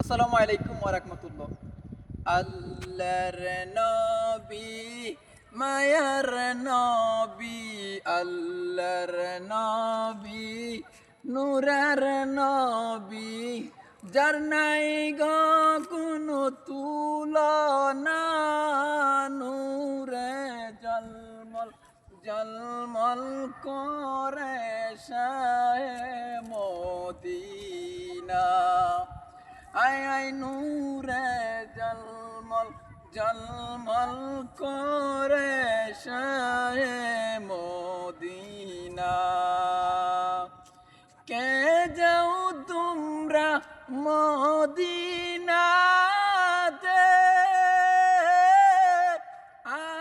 আসসালামু আলাইকুম ওয়া রাহমাতুল্লাহ। আল্লাহর নবী মায়ার নবী, আল্লাহর নবী নূরের নবী, যার নাই গো কোনো তুলনা, নূরে জলমল জলমল করে শাহে মদিনা। আয় আয় নূরে জলমল জলমল করে শাহে মদিনা। কে যাও তোমরা মদিনাতে,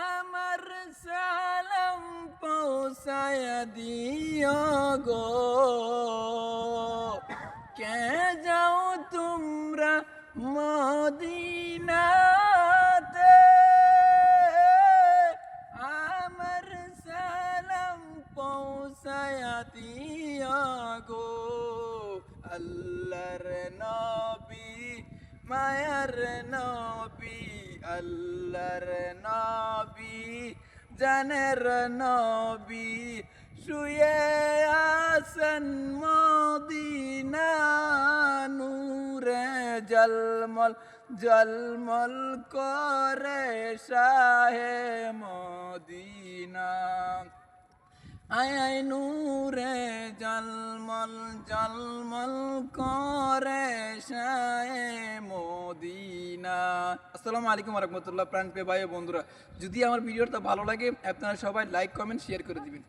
আমার সালাম পৌঁছায় দিও গো। কে যাও তোমরা মদিনাতে, আমার সালাম পৌঁছায় দিও গো। আল্লাহর নবী মায়ার নবী, আল্লাহর নবী জানের নবী, শুয়ে আছেন মদিনা, নূরে জলমল জলমল করে শাহে মদিনা। আয় আয় নূরে জলমল জলমল করে শাহে মদিনা। আসসালামু আলাইকুম ওয়া রাহমাতুল্লাহ। প্রাণপ্রিয় ভাই ও বন্ধুরা, যদি আমার ভিডিওটা ভালো লাগে আপনারা সবাই লাইক কমেন্ট শেয়ার করে দিবেন।